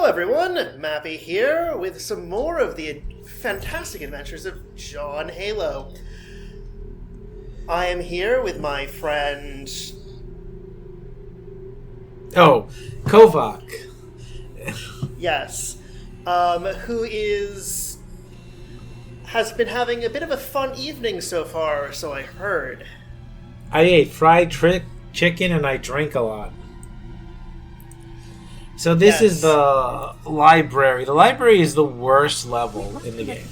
everyone, Mappy here with some more of the fantastic adventures of John Halo. I am here with my friend... Oh, Kovac. Yes. Who has been having a bit of a fun evening so far, so I heard. I ate fried chicken and I drank a lot. So this is the library. The library is the worst level in the game.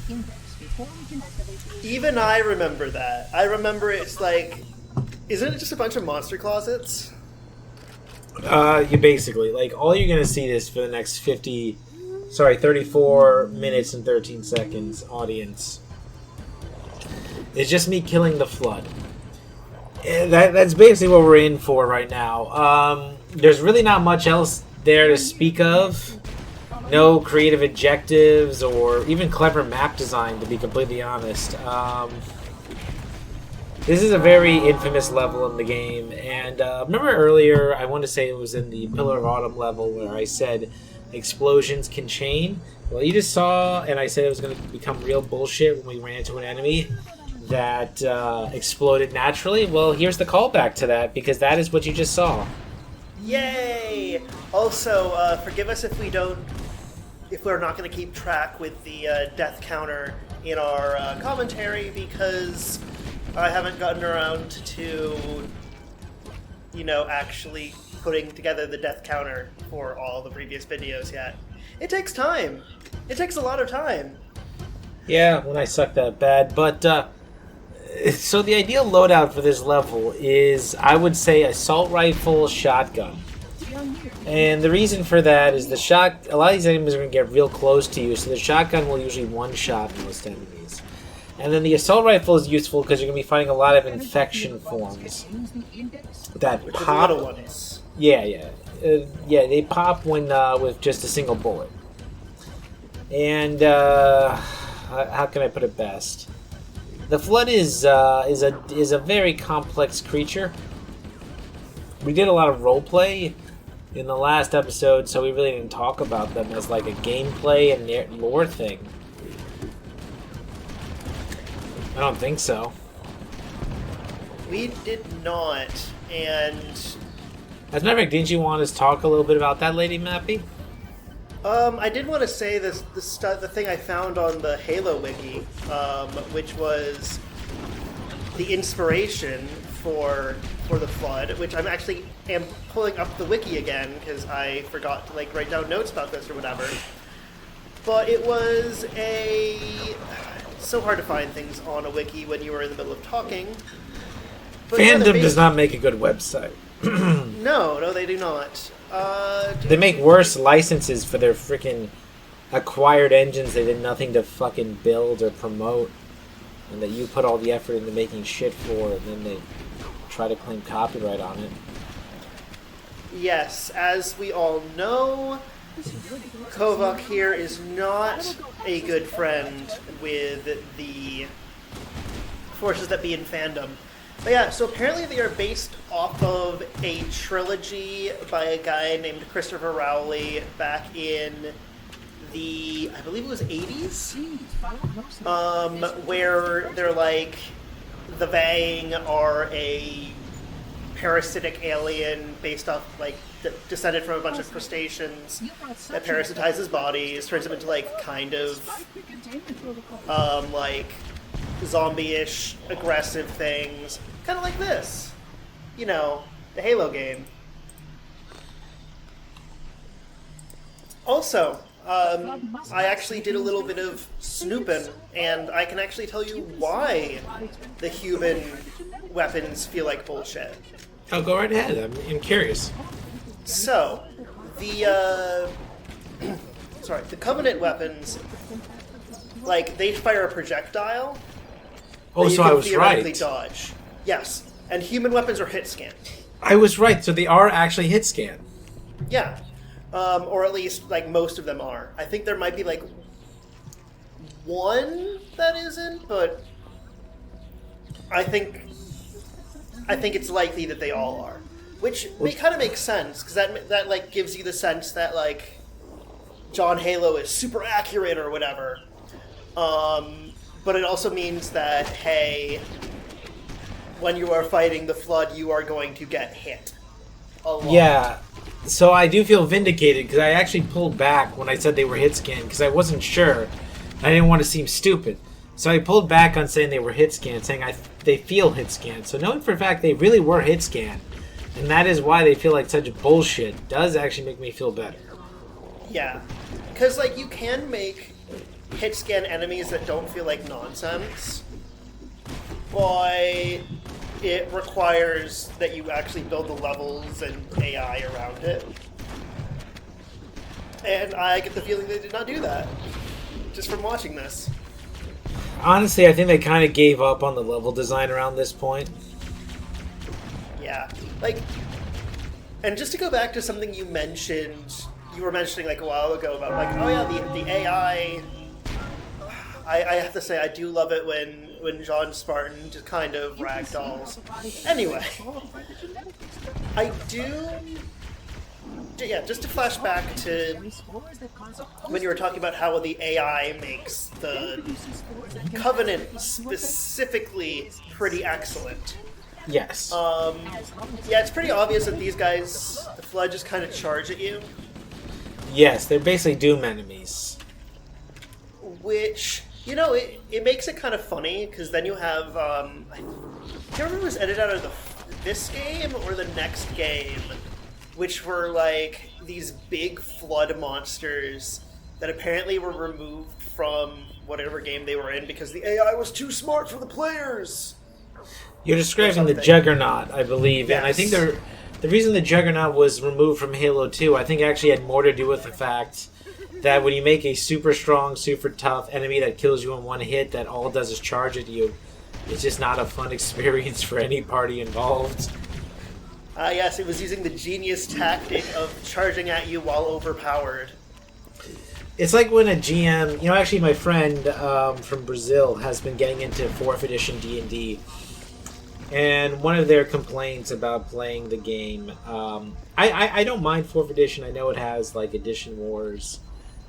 Even I remember that. I remember it's like... Isn't it just a bunch of monster closets? You basically, all you're going to see this for the next 34 minutes and 13 seconds, audience. It's just me killing the Flood. That's basically what we're in for right now. There's really not much else there to speak of. No creative objectives or even clever map design, to be completely honest. This is a very infamous level in the game, and remember earlier, I want to say it was in the Pillar of Autumn level where I said explosions can chain? Well, you just saw, and I said it was going to become real bullshit when we ran into an enemy that exploded naturally. Well, here's the callback to that, because that is what you just saw. Yay! Also, forgive us if we're not going to keep track with the death counter in our commentary, because I haven't gotten around to, actually putting together the death counter for all the previous videos yet. It takes time. It takes a lot of time. Yeah, when I suck that bad. But, so the ideal loadout for this level is, I would say, assault rifle, shotgun. And the reason for that is a lot of these enemies are going to get real close to you, so the shotgun will usually one-shot most enemies. And then the assault rifle is useful because you're going to be fighting a lot of infection forms that pop. Yeah, they pop when with just a single bullet. And how can I put it best? The Flood is a very complex creature. We did a lot of roleplay in the last episode, so we really didn't talk about them as like a gameplay and lore thing. I don't think so. We did not, and... As a matter of fact, didn't you want us to talk a little bit about that, Lady Mappy? I did want to say the thing I found on the Halo wiki, which was the inspiration for the Flood, which I'm actually pulling up the wiki again because I forgot to write down notes about this or whatever. But it was it's so hard to find things on a wiki when you were in the middle of talking. But Fandom does not make a good website. No, they do not. They make worse licenses for their freaking acquired engines they did nothing to fucking build or promote, and that you put all the effort into making shit for, and then they try to claim copyright on it. Yes, as we all know, Kovac here is not a good friend with the forces that be in fandom. But yeah, so apparently they are based off of a trilogy by a guy named Christopher Rowley back in the, I believe it was 80s? Where they're like, the Vang are a parasitic alien based off, descended from a bunch of crustaceans that parasitizes bodies, turns them into, zombie-ish, aggressive things. Kind of like this. The Halo game. Also, I actually did a little bit of snooping, and I can actually tell you why the human weapons feel like bullshit. Oh, go right ahead. I'm curious. So, the Covenant weapons, they fire a projectile. Oh, so I was right. Dodge. Yes, and human weapons are hit scan. I was right. So they are actually hit scan. Yeah, or at least most of them are. I think there might be one that isn't, but I think it's likely that they all are. Which kind of makes sense, because that gives you the sense that John Halo is super accurate or whatever. But it also means that, hey, when you are fighting the Flood, you are going to get hit a lot. Yeah. So I do feel vindicated because I actually pulled back when I said they were hit scan because I wasn't sure. I didn't want to seem stupid. So I pulled back on saying they were hit scan, saying they feel hit scan. So knowing for a fact they really were hit scan, and that is why they feel like such bullshit, does actually make me feel better. Yeah. Because, like, you can make hit scan enemies that don't feel like nonsense, but it requires that you actually build the levels and AI around it. And I get the feeling they did not do that, just from watching this. Honestly, I think they kind of gave up on the level design around this point. Yeah. Like, and just to go back to something you mentioned, you were mentioning like a while ago about like, oh yeah, the AI. I have to say, I do love it when John Spartan just kind of ragdolls. Anyway, I do. Yeah, just to flash back to when you were talking about how the AI makes the Covenant specifically pretty excellent. Yes. Yeah, it's pretty obvious that these guys, the Flood, just kind of charge at you. Yes, they're basically Doom enemies. Which, you know, it makes it kind of funny, because then you have, I can't remember if it was edited out of this game or the next game, which were like these big Flood monsters that apparently were removed from whatever game they were in because the AI was too smart for the players. You're describing the Juggernaut, I believe, Yes. and I think the reason the Juggernaut was removed from Halo 2, I think actually had more to do with the fact that when you make a super strong, super tough enemy that kills you in one hit that all it does is charge at you, it's just not a fun experience for any party involved. Yes, it was using the genius tactic of charging at you while overpowered. It's like when a GM, you know, actually my friend from Brazil has been getting into 4th edition D&D, and one of their complaints about playing the game, I don't mind 4th edition. I know it has like edition wars.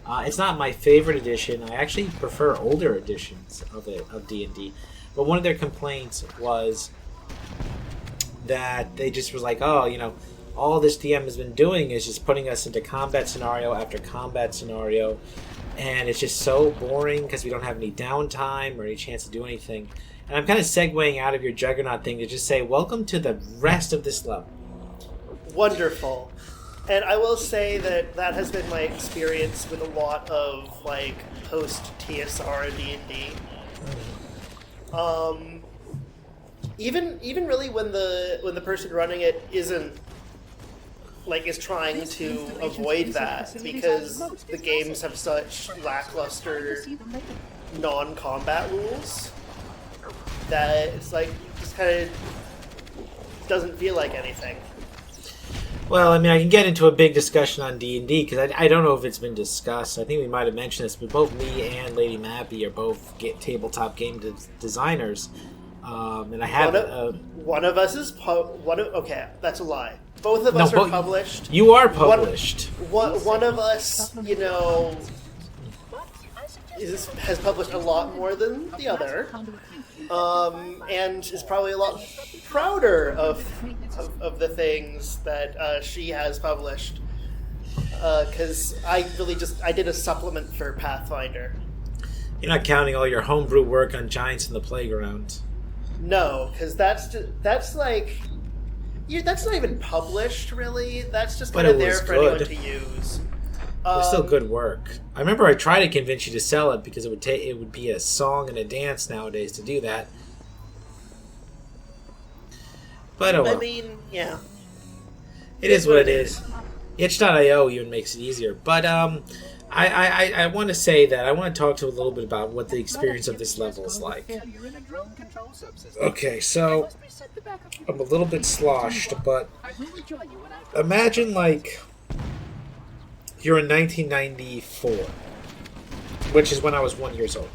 It's not my favorite edition. I actually prefer older editions of D&D. But one of their complaints was that they just was like, oh, you know, all this DM has been doing is just putting us into combat scenario after combat scenario, and it's just so boring because we don't have any downtime or any chance to do anything. And I'm kind of segueing out of your Juggernaut thing to just say, welcome to the rest of this level. Wonderful. And I will say that that has been my experience with a lot of like post TSR and D&D. Even really when the person running it isn't like is trying to avoid that because the games have such lackluster non-combat rules that it's like just kind of doesn't feel like anything. Well, I mean, I can get into a big discussion on D&D because I don't know if it's been discussed. I think we might have mentioned this, but both me and Lady Mappy are both tabletop game designers. And I have one of us is okay, that's a lie. Both of us are published. You are published. One of us, you know, has published a lot more than the other, and is probably a lot prouder of the things that she has published. Because I did a supplement for Pathfinder. You're not counting all your homebrew work on Giants in the Playground. No, because that's like, that's not even published, really. That's just kind of there for anyone to use. It was still good work. I remember I tried to convince you to sell it because it would be a song and a dance nowadays to do that. But I mean, yeah. It is what it is. Itch.io even makes it easier. But I want to say that I want to talk to a little bit about what the experience of this level is like. Okay, so I'm a little bit sloshed, but imagine like you're in 1994, which is when I was 1 year old,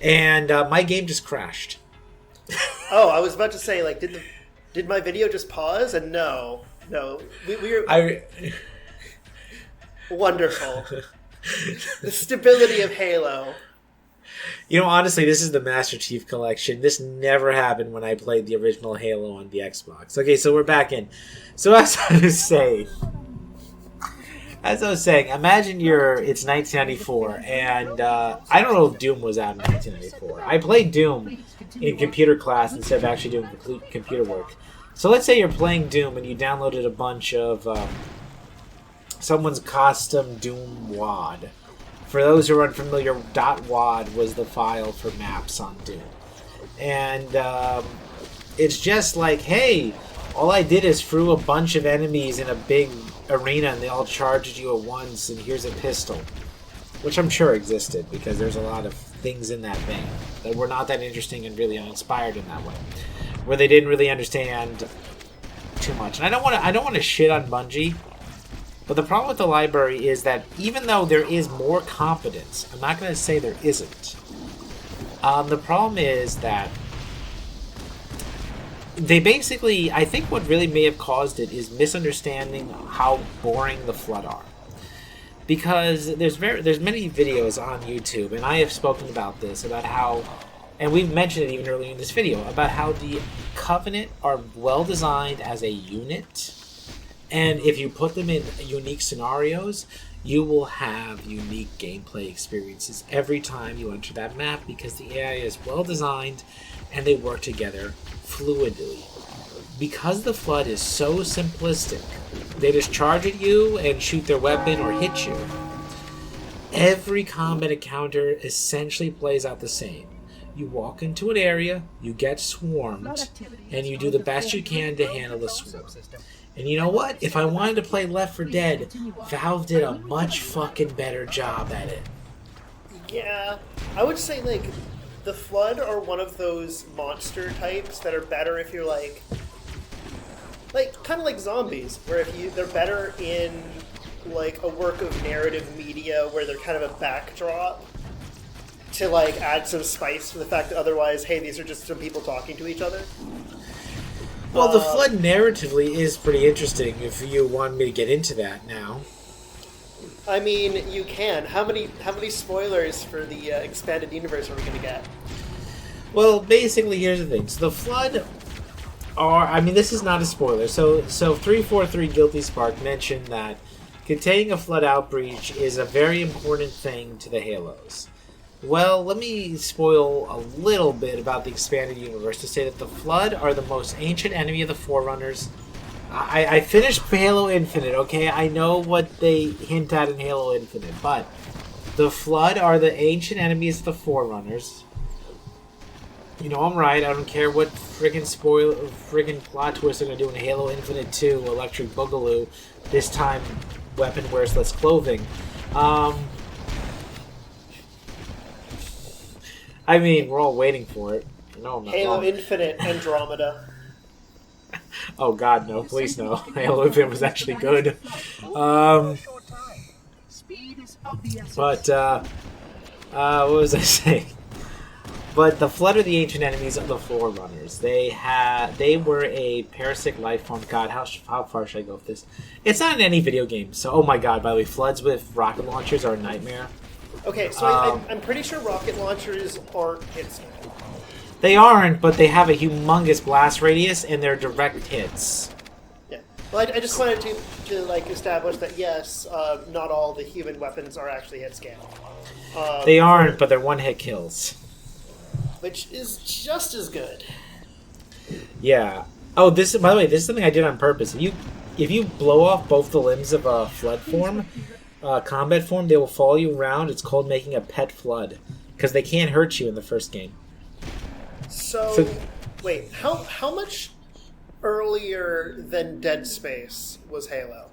and my game just crashed. Oh, I was about to say, like, did my video just pause? And no, we were wonderful. The stability of Halo. You know, honestly, this is the Master Chief Collection. This never happened when I played the original Halo on the Xbox. Okay, so we're back in. So as I was saying, imagine it's 1994, and I don't know if Doom was out in 1994. I played Doom in computer class instead of actually doing computer work. So let's say you're playing Doom and you downloaded a bunch of someone's custom Doom WAD. For those who are unfamiliar, .wad was the file for maps on Doom. And it's just like, hey, all I did is threw a bunch of enemies in a big arena and they all charged you at once, and here's a pistol. Which I'm sure existed, because there's a lot of things in that vein that were not that interesting and really uninspired in that way. Where they didn't really understand too much. And I don't want to shit on Bungie. But the problem with the library is that even though there is more competence, I'm not going to say there isn't. The problem is that they basically, I think what really may have caused it is misunderstanding how boring the Flood are. Because there's many videos on YouTube, and I have spoken about this, about how, and we've mentioned it even earlier in this video, about how the Covenant are well designed as a unit. And if you put them in unique scenarios, you will have unique gameplay experiences every time you enter that map, because the AI is well designed and they work together fluidly. Because the Flood is so simplistic, they just charge at you and shoot their weapon or hit you. Every combat encounter essentially plays out the same. You walk into an area, you get swarmed, and you do the best you can to handle the swarm. And you know what? If I wanted to play Left 4 Dead, Valve did a much fucking better job at it. Yeah, I would say, like, the Flood are one of those monster types that are better if you're like kind of like zombies, where they're better in like a work of narrative media where they're kind of a backdrop to like add some spice for the fact that otherwise, hey, these are just some people talking to each other. Well, the Flood narratively is pretty interesting if you want me to get into that now. I mean, you can. How many spoilers for the expanded universe are we going to get? Well, basically, here's the thing. So the Flood are... I mean, this is not a spoiler. So 343 Guilty Spark mentioned that containing a Flood outbreach is a very important thing to the Halos. Well, let me spoil a little bit about the expanded universe to say that the Flood are the most ancient enemy of the Forerunners. I finished Halo Infinite, okay? I know what they hint at in Halo Infinite, but the Flood are the ancient enemies of the Forerunners. You know I'm right. I don't care what friggin' plot twist they're gonna do in Halo Infinite 2, Electric Boogaloo. This time, weapon wears less clothing. I mean, we're all waiting for it. No, I'm not Halo wrong. Infinite Andromeda. Oh God, no! Please no. Halo Infinite was actually good. But what was I saying? But the Flood are the ancient enemies of the Forerunners. They were a parasitic life form. God, how far should I go with this? It's not in any video game. So, oh my God! By the way, Floods with rocket launchers are a nightmare. Okay, so I'm pretty sure rocket launchers aren't hits. They aren't, but they have a humongous blast radius, and they're direct hits. Yeah. Well, I just wanted to like establish that yes, not all the human weapons are actually hit scan. They aren't, but they're one-hit kills. Which is just as good. Yeah. Oh, by the way, this is something I did on purpose. If you blow off both the limbs of a Flood form, combat form, they will follow you around. It's called making a pet Flood, because they can't hurt you in the first game. So wait, how much earlier than Dead Space was Halo?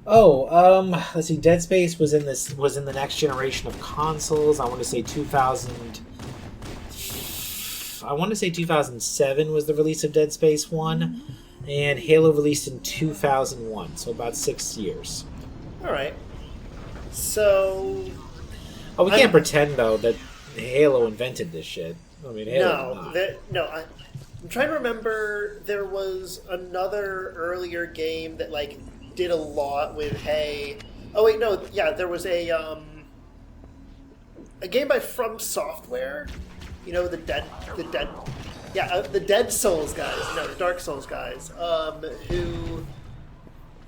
Oh, let's see. Dead Space was in the next generation of consoles. I want to say 2000. I want to say 2007 was the release of Dead Space 1, and Halo released in 2001, so about 6 years. All right. So. Oh, we can't pretend though that Halo invented this shit. I mean, Halo I'm trying to remember. There was another earlier game that like did a lot with, hey, Oh wait, no, yeah, there was a game by From Software. You know, the Dead Souls guys. No, the Dark Souls guys. Who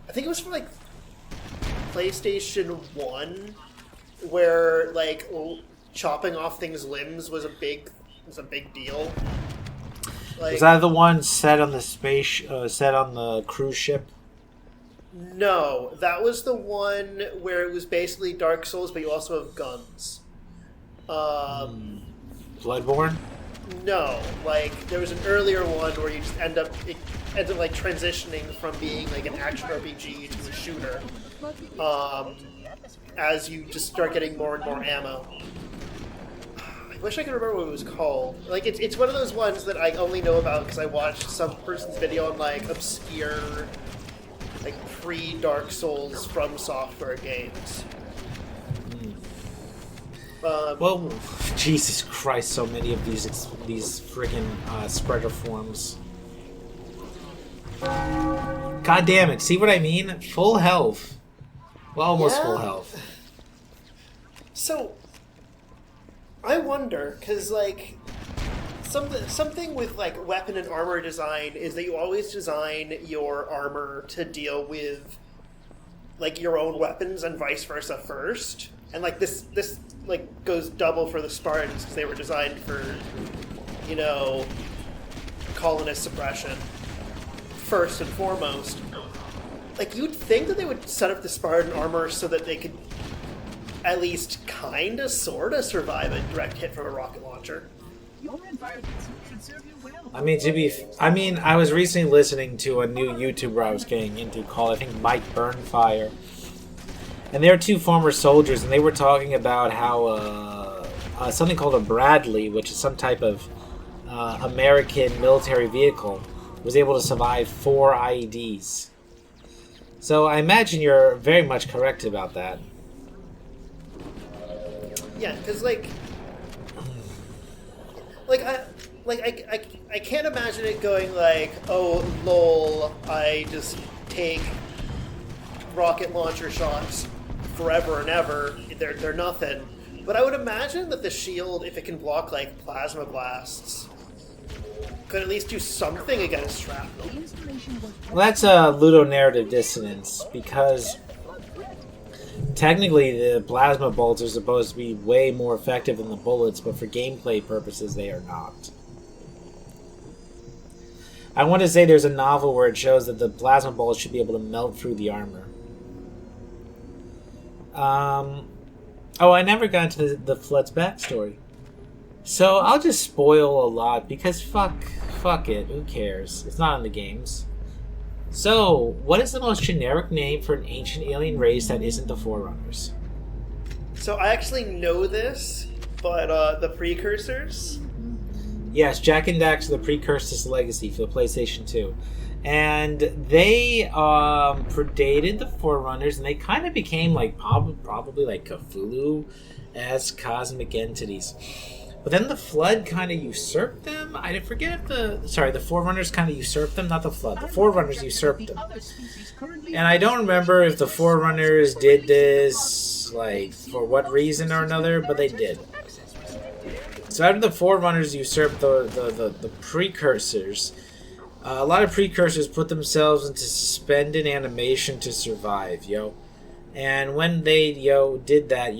I think it was for like PlayStation 1, where like chopping off things limbs was a big deal. Like, Was that the one set on the set on the cruise ship? no, that was the one where it was basically Dark Souls, but you also have guns. Bloodborne? No, like there was an earlier one where you just it ends up like transitioning from being like an action RPG to a shooter, as you just start getting more and more ammo. I wish I could remember what it was called. Like it's one of those ones that I only know about because I watched some person's video on like obscure, like pre-Dark Souls From Software games. Well, Jesus Christ! So many of these friggin' spreader forms. God damn it! See what I mean? Full health. Well, almost Yeah. full health. So, I wonder, because, like, something with, like, weapon and armor design is that you always design your armor to deal with, like, your own weapons and vice versa first. And, like, this like, goes double for the Spartans, because they were designed for, you know, colonist suppression first and foremost. Like, you'd think that they would set up the Spartan armor so that they could at least kinda, sorta survive a direct hit from a rocket launcher. Your environment should serve you well. I mean, I was recently listening to a new YouTuber I was getting into called, I think, Mike Burnfire. And they're two former soldiers, and they were talking about how something called a Bradley, which is some type of American military vehicle, was able to survive 4 IEDs. So I imagine you're very much correct about that. Yeah, because I can't imagine it going like, oh lol, I just take rocket launcher shots forever and ever. They're nothing. But I would imagine that the shield, if it can block like plasma blasts, could at least do something against shrapnel. The installation was Well, that's a ludonarrative dissonance, because technically the plasma bolts are supposed to be way more effective than the bullets, but for gameplay purposes they are not. I want to say there's a novel where it shows that the plasma bolts should be able to melt through the armor. I never got into the Flood's backstory. So I'll just spoil a lot, because fuck it, who cares? It's not in the games. So, what is the most generic name for an ancient alien race that isn't the Forerunners? So I actually know this, but the precursors. Yes, Jak and Dax are the Precursors Legacy for the PlayStation 2. And they predated the Forerunners, and they kind of became like probably like Cthulhu as cosmic entities. But then the Flood kind of usurped them. I forget if the Forerunners kind of usurped them, not the Flood. The Forerunners usurped them. other species currently And I don't remember if the Forerunners did this, like, for what reason or another, but they did. So after the Forerunners usurped the Precursors, a lot of Precursors put themselves into suspended animation to survive, yo. And when they, did that,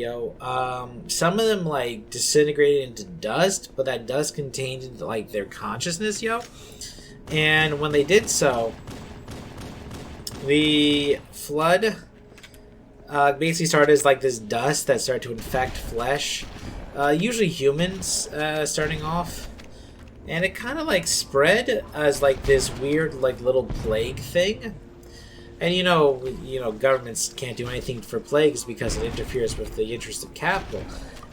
some of them, like, disintegrated into dust, but that dust contained, like, their consciousness, yo. And when they did so, the Flood basically started as, like, this dust that started to infect flesh. Usually humans, starting off. And it kind of, like, spread as, like, this weird, like, little plague thing. And you know, governments can't do anything for plagues because it interferes with the interest of capital.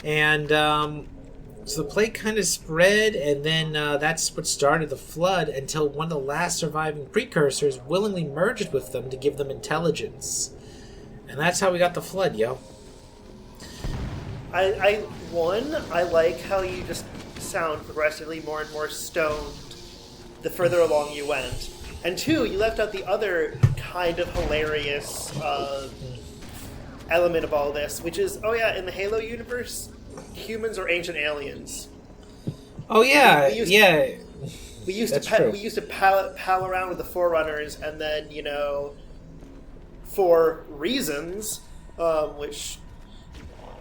And so the plague kind of spread, and then that's what started the Flood until one of the last surviving Precursors willingly merged with them to give them intelligence. And that's how we got the Flood, yo. I like how you just sound progressively more and more stoned the further along you went. And 2, you left out the other kind of hilarious element of all this, which is, oh yeah, in the Halo universe, humans are ancient aliens. Oh yeah, We used- yeah. We used That's to true. we used to pal around with the Forerunners, and then for reasons, which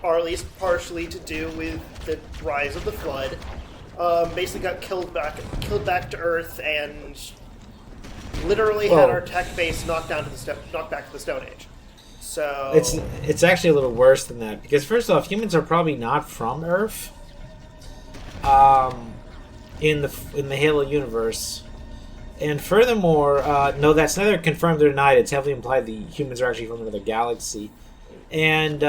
are at least partially to do with the rise of the Flood, basically got killed back to Earth, and literally had Whoa. our tech base knocked back to the Stone Age. So It's actually a little worse than that because first off, humans are probably not from Earth. In the Halo universe, and furthermore, no, that's neither confirmed or denied. It's heavily implied the humans are actually from another galaxy, and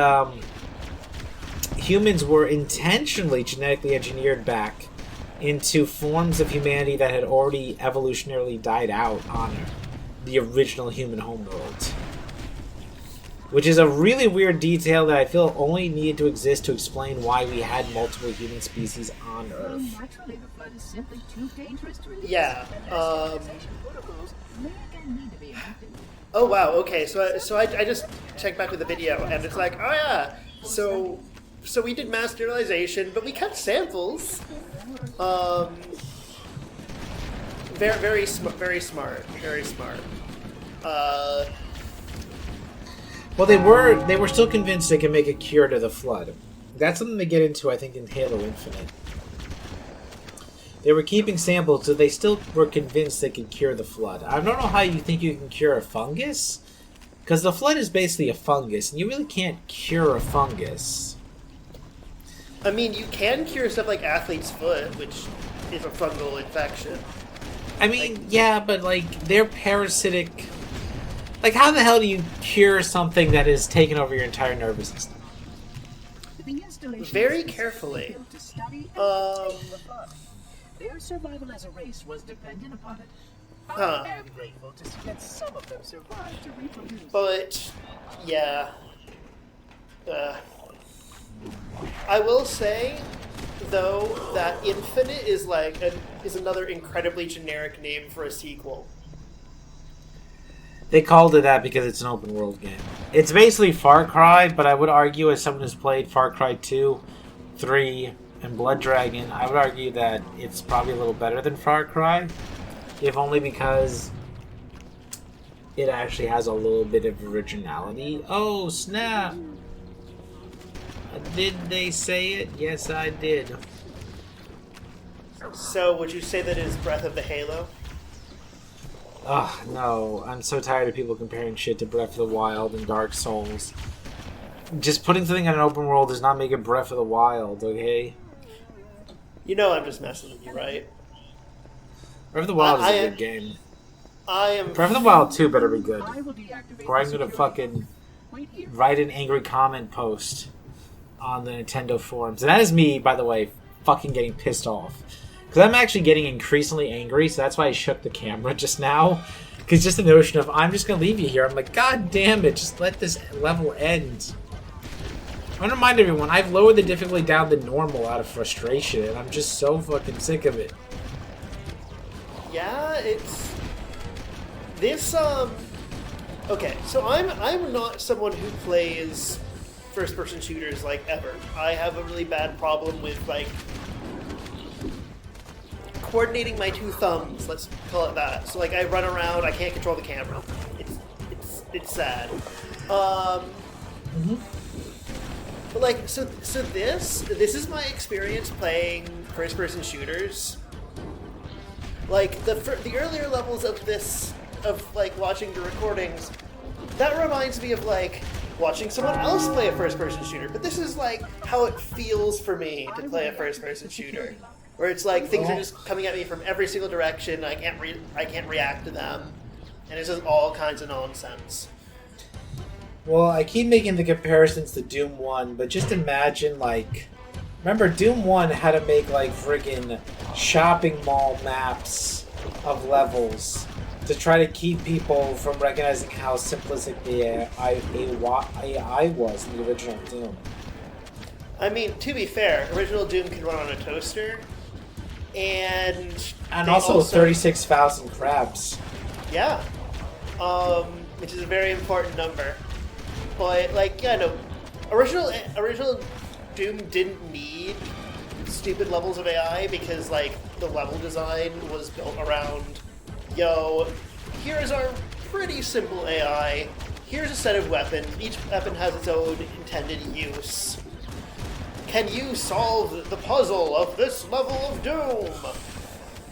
humans were intentionally genetically engineered back into forms of humanity that had already evolutionarily died out on the original human homeworld. Which is a really weird detail that I feel only needed to exist to explain why we had multiple human species on Earth. Naturally, the flood is simply too dangerous to release. yeah. Protocols may again need to be enacted. Oh wow. Okay. So I just checked back with the video, and it's like, oh yeah. So we did mass sterilization, but we kept samples. Very smart. Well, they were still convinced they could make a cure to the flood. That's something they get into, I think, in Halo Infinite. They were keeping samples, so they still were convinced they could cure the flood. I don't know how you think you can cure a fungus, because the flood is basically a fungus, and you really can't cure a fungus. I mean, you can cure stuff like athlete's foot, which is a fungal infection. I mean, yeah, but like they're parasitic. Like, how the hell do you cure something that has taken over your entire nervous system? The installation Very is carefully. built to study and Um, contain the flood. Their survival as a race was dependent upon it. Huh. I am grateful to see that some of them survived to reproduce. But yeah, I will say though that Infinite is is another incredibly generic name for a sequel. They called it that because it's an open world game. It's basically Far Cry, but I would argue, as someone who's played Far Cry 2, 3, and Blood Dragon, I would argue that it's probably a little better than Far Cry, if only because it actually has a little bit of originality. Oh, snap! Did they say it? Yes, I did. So would you say that is Breath of the Halo? Ugh, no. I'm so tired of people comparing shit to Breath of the Wild and Dark Souls. Just putting something in an open world does not make it Breath of the Wild, okay? You know I'm just messing with you, right? Breath of the Wild is I- a good game. I am. Breath of the Wild 2 better be good. I will deactivate Or I'm the gonna security fucking right here. write an angry comment post on the Nintendo forums. And that is me, by the way, fucking getting pissed off. Because I'm actually getting increasingly angry, so that's why I shook the camera just now. Because just the notion of, I'm just going to leave you here. I'm like, God damn it, just let this level end. I want to remind everyone, I've lowered the difficulty down to normal out of frustration, and I'm just so fucking sick of it. Yeah, it's this. Okay, so I'm not someone who plays first-person shooters like ever. I have a really bad problem with like coordinating my two thumbs. Let's call it that. So like I run around, I can't control the camera. It's sad. But like so this is my experience playing first-person shooters. Like the earlier levels of this, of like watching the recordings, that reminds me of like watching someone else play a first-person shooter. But this is like how it feels for me to play a first-person shooter, where it's like things are just coming at me from every single direction. I can't react to them, and it's just all kinds of nonsense. Well, I keep making the comparisons to Doom 1, but just imagine, like... Remember, Doom 1 had to make, like, friggin' shopping mall maps of levels to try to keep people from recognizing how simplistic the AI was in the original Doom. I mean, to be fair, original Doom could run on a toaster, and they also 36,000 crabs. Yeah, which is a very important number. but like yeah, no, original Doom didn't need stupid levels of AI because like the level design was built around, yo, here's our pretty simple AI. Here's a set of weapons. Each weapon has its own intended use. Can you solve the puzzle of this level of Doom?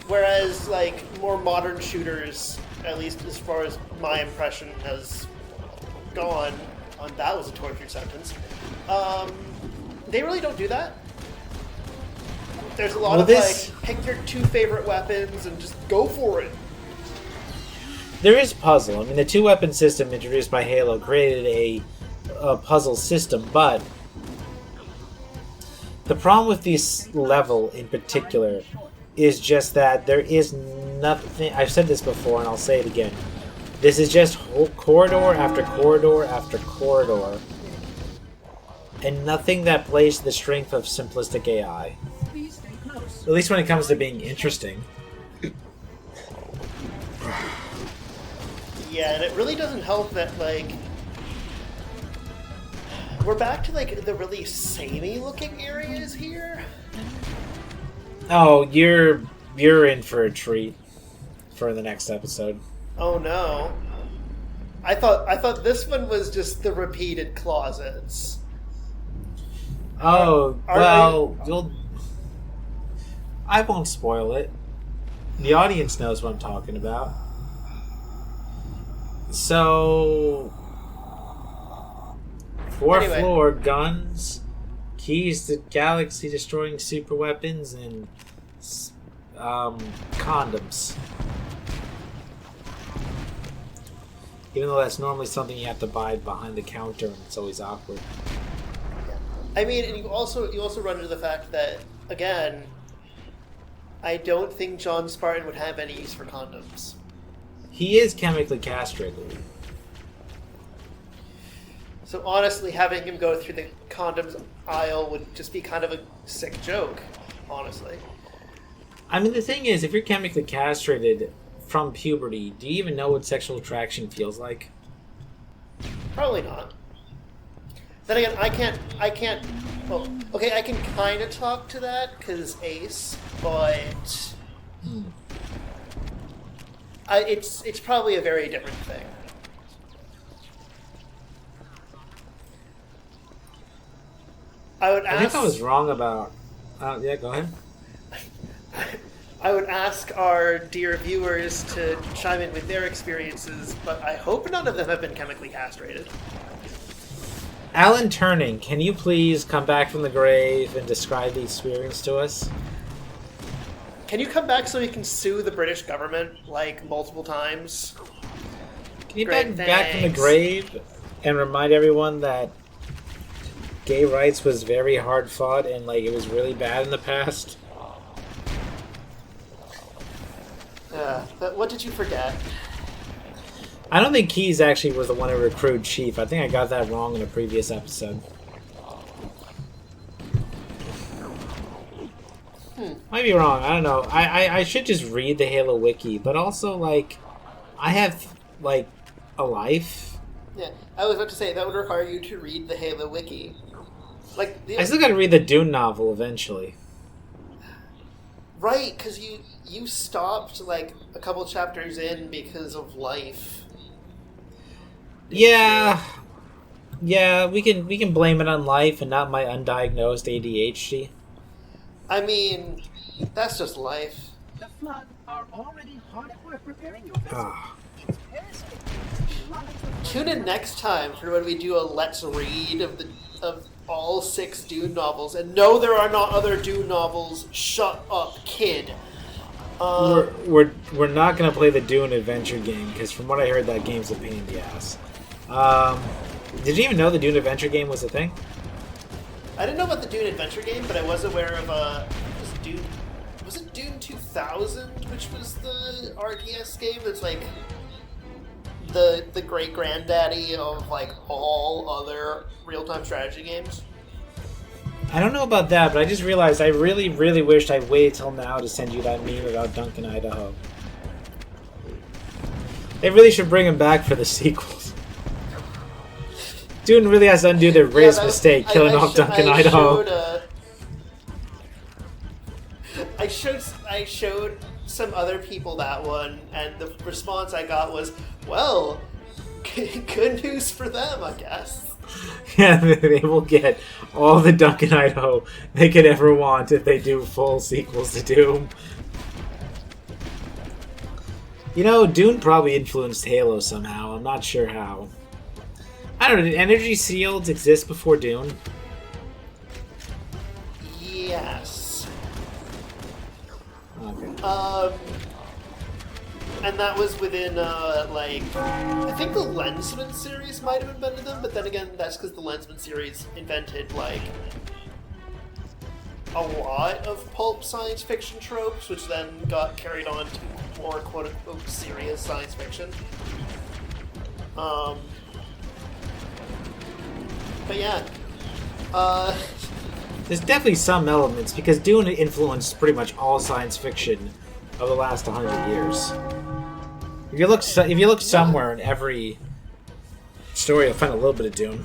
Whereas, like, more modern shooters, at least as far as my impression has gone, that was a tortured sentence, they really don't do that. There's a lot of, like, pick your 2 favorite weapons and just go for it. There is puzzle. I mean, the 2-weapon system introduced by Halo created a puzzle system, but the problem with this level in particular is just that there is nothing. I've said this before and I'll say it again. This is just corridor after corridor after corridor, and nothing that plays to the strength of simplistic AI. At least when it comes to being interesting. Yeah, and it really doesn't help that, like, we're back to, like, the really samey-looking areas here. Oh, you're in for a treat for the next episode. Oh no. I thought this one was just the repeated closets. Oh, well, I won't spoil it. The audience knows what I'm talking about. So, 4th floor, guns, keys to galaxy-destroying super weapons, and condoms. Even though that's normally something you have to buy behind the counter, and it's always awkward. I mean, and you also run into the fact that, again, I don't think John Spartan would have any use for condoms. He is chemically castrated. So honestly, having him go through the condoms aisle would just be kind of a sick joke, honestly. I mean, the thing is, if you're chemically castrated from puberty, do you even know what sexual attraction feels like? Probably not. Then again, I can't, well, okay, I can kind of talk to that, because Ace, but it's probably a very different thing. I think I was wrong about... yeah, go ahead. I would ask our dear viewers to chime in with their experiences, but I hope none of them have been chemically castrated. Alan Turning, can you please come back from the grave and describe the experience to us? Can you come back so we can sue the British government, like, multiple times? Can you come back from the grave and remind everyone that gay rights was very hard fought and, like, it was really bad in the past? But what did you forget? I don't think Keyes actually was the one who recruited Chief. I think I got that wrong in a previous episode. Might be wrong. I don't know. I should just read the Halo Wiki, but also, like, I have, like, a life. Yeah, I was about to say, that would require you to read the Halo Wiki. Like, I still gotta read the Dune novel eventually. Right, because you stopped, like, a couple chapters in because of life. Yeah. Yeah, we can blame it on life and not my undiagnosed ADHD. I mean, that's just life. The Flood are already hard at work preparing your Tune in next time for when we do a Let's Read of all 6 Dune novels. And no, there are not other Dune novels. Shut up, kid. We're not gonna play the Dune adventure game because from what I heard, that game's a pain in the ass. Did you even know the Dune adventure game was a thing? I didn't know about the Dune adventure game, but I was aware of was it Dune 2000, which was the RTS game that's like the great granddaddy of like all other real-time strategy games. I don't know about that, but I just realized I really, really wished I waited till now to send you that meme about Duncan, Idaho. They really should bring him back for the sequels. Dune really has to undo their greatest that- mistake, killing off Duncan Idaho. I showed some other people that one, and the response I got was, "Well, good news for them, I guess." Yeah, they will get all the Duncan Idaho they could ever want if they do full sequels to Doom. You know, Dune probably influenced Halo somehow. I'm not sure how. I don't know, did energy shields exist before Dune? Yes. Okay. And that was within, I think the Lensman series might have invented them, but then again, that's because the Lensman series invented, a lot of pulp science fiction tropes, which then got carried on to more quote-unquote serious science fiction. But yeah. There's definitely some elements, because Dune influenced pretty much all science fiction of the last 100 years. If you look somewhere in every story, you'll find a little bit of Dune.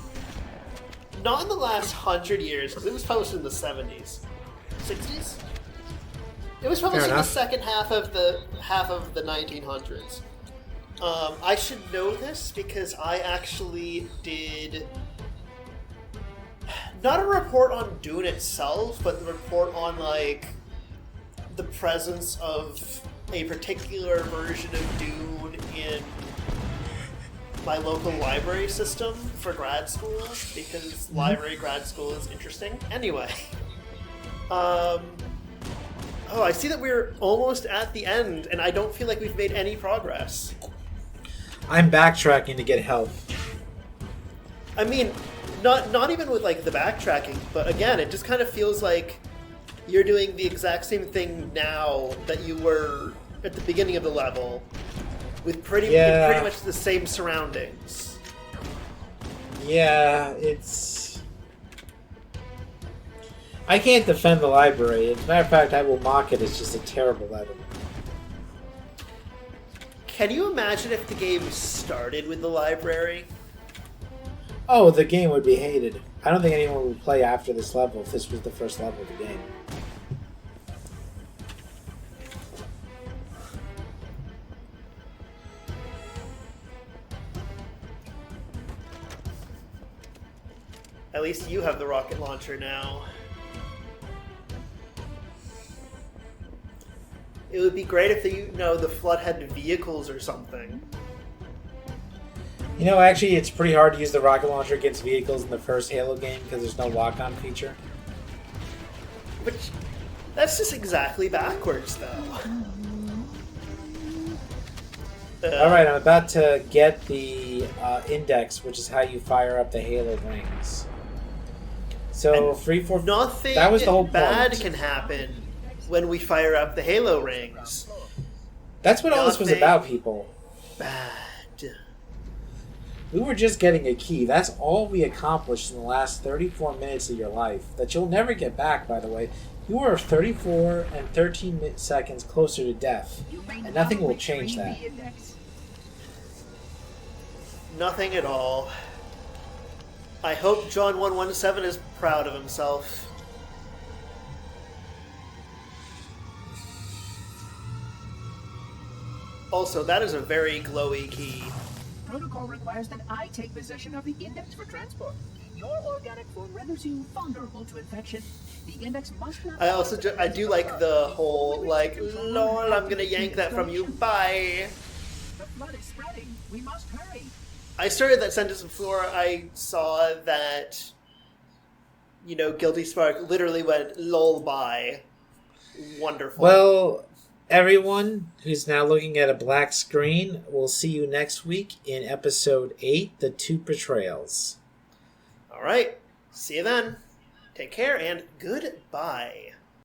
Not in the last 100 years, because it was published in the 70s. 60s? It was published in the enough. second half of the 1900s. I should know this because I actually did not a report on Dune itself, but the report on the presence of a particular version of Dune in my local library system for grad school, because library grad school is interesting. Anyway. Oh, I see that we're almost at the end, and I don't feel like we've made any progress. I'm backtracking to get help. I mean, not even with the backtracking, but again, it just kind of feels like you're doing the exact same thing now that you were at the beginning of the level, with pretty much the same surroundings. Yeah, it's... I can't defend the library. As a matter of fact, I will mock it as just a terrible level. Can you imagine if the game started with the library? Oh, the game would be hated. I don't think anyone would play after this level if this was the first level of the game. At least you have the rocket launcher now. It would be great if the Flood had vehicles or something. You know, actually, it's pretty hard to use the rocket launcher against vehicles in the first Halo game because there's no lock-on feature. Which, that's just exactly backwards, though. Alright, I'm about to get the index, which is how you fire up the Halo rings. So, Nothing that was the whole bad point. can happen when we fire up the Halo rings. That's what all this was Nothing about, people. Bad. We were just getting a key. That's all we accomplished in the last 34 minutes of your life. That you'll never get back, by the way. You are 34 and 13 seconds closer to death. And nothing will change that. Nothing at all. I hope John 117 is proud of himself. Also, that is a very glowy key. Protocol requires that I take possession of the index for transport. Your organic form renders you vulnerable to infection. The index must not... I do like the whole, lol, I'm gonna yank that from you, bye. The flood is spreading. We must hurry. I started that sentence before I saw that, Guilty Spark literally went, lol, bye. Wonderful. Well, everyone who's now looking at a black screen, we'll see you next week in episode 8, The Two Betrayals. Alright, see you then. Take care and goodbye.